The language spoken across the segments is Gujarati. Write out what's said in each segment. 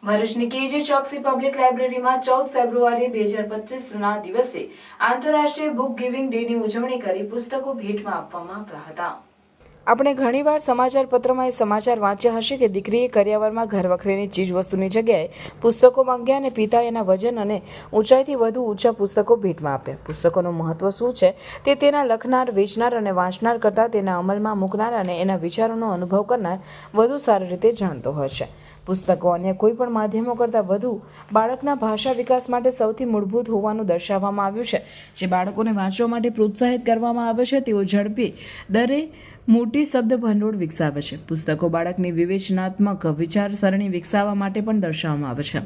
ભરૂચની કેજી ચોકસી પબ્લિક લાઇબ્રેરીમાં 14 ફેબ્રુઆરી 2025ના દિવસે આંતરરાષ્ટ્રીય બુક ગિવિંગ ડેની ઉજવણી કરી પુસ્તકો ભેટમાં આપવામાં આવ્યા હતા। આપણે ઘણીવાર સમાચાર પત્રમાં એ સમાચાર વાંચ્યા હશે કે દીકરીએ કરિયાવરમાં ઘરવખરીની ચીજ વસ્તુની જગ્યાએ પુસ્તકો માંગ્યા અને પિતાએ એના વજન અને ઊંચાઈથી વધુ ઊંચા પુસ્તકો ભેટમાં આપ્યા। પુસ્તકોનું મહત્વ શું છે તે તેના લખનાર, વેચનાર અને વાંચનાર કરતાં તેના અમલમાં મૂકનાર અને એના વિચારોનો અનુભવ કરનાર વધુ સારી રીતે જાણતો હોય છે। પુસ્તકો અન્ય કોઈ પણ માધ્યમો કરતાં વધુ બાળકના ભાષા વિકાસ માટે સૌથી મૂળભૂત હોવાનું દર્શાવવામાં આવ્યું છે। જે બાળકોને વાંચવા માટે પ્રોત્સાહિત કરવામાં આવે છે તેઓ ઝડપી દરે મોટી શબ્દ ભંડોળ વિકસાવે છે। પુસ્તકો બાળકની વિવેચનાત્મક વિચારસરણી વિકસાવવા માટે પણ દર્શાવવામાં આવે છે।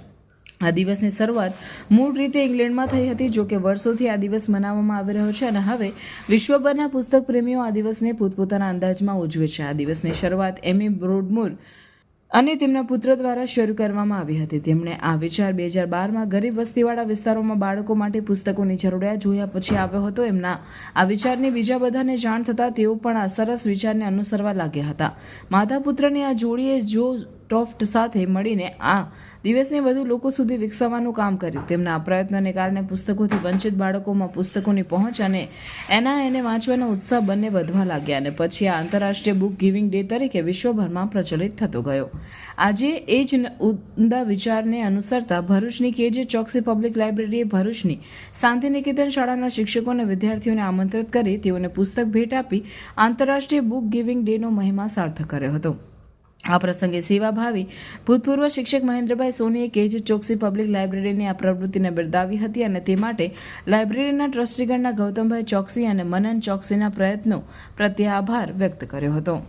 આ દિવસની શરૂઆત મૂળ રીતે ઇંગ્લેન્ડમાં થઈ હતી, જો કે વર્ષોથી આ દિવસ મનાવવામાં આવી રહ્યો છે અને હવે વિશ્વભરના પુસ્તક પ્રેમીઓ આ દિવસને પોતપોતાના અંદાજમાં ઉજવે છે। આ દિવસની શરૂઆત એમી બ્રોડમૂર અને તેમના પુત્ર દ્વારા શરૂ કરવામાં આવી હતી। તેમણે આ વિચાર 2012માં ગરીબ વસ્તીવાળા વિસ્તારોમાં બાળકો માટે પુસ્તકોની જરૂરિયાત જોયા પછી આવ્યો હતો। એમના આ વિચારની બીજા બધાને જાણ થતાં તેઓ પણ આ સરસ વિચારને અનુસરવા લાગ્યા હતા। માતા પુત્રની આ જોડીએ જો ટોફ્ટ સાથે મળીને આ દિવસને વધુ લોકો સુધી વિકસાવવાનું કામ કર્યું। તેમના આ પ્રયત્નને કારણે પુસ્તકોથી વંચિત બાળકોમાં પુસ્તકોની પહોંચ અને એને વાંચવાનો ઉત્સાહ બંને વધવા લાગ્યા અને પછી આ આંતરરાષ્ટ્રીય બુક ગિવિંગ ડે તરીકે વિશ્વભરમાં પ્રચલિત થતો ગયો। આજે એ જ ઉમદા વિચારને અનુસરતા ભરૂચની કેજી ચોકસી પબ્લિક લાઇબ્રેરીએ ભરૂચની શાંતિનિકેતન શાળાના શિક્ષકો અને વિદ્યાર્થીઓને આમંત્રિત કરી તેઓને પુસ્તક ભેટ આપી આંતરરાષ્ટ્રીય બુક ગિવિંગ ડેનો મહિમા સાર્થક કર્યો હતો। આ પ્રસંગે સેવાભાવી ભૂતપૂર્વ શિક્ષક મહેન્દ્રભાઈ સોનીએ કેજી ચોકસી પબ્લિક લાઇબ્રેરીની આ પ્રવૃત્તિને બિરદાવી હતી અને તે માટે લાઇબ્રેરીના ટ્રસ્ટીગણના ગૌતમભાઈ ચોકસી અને મનન ચોકસીના પ્રયત્નો પ્રત્યે આભાર વ્યક્ત કર્યો હતો।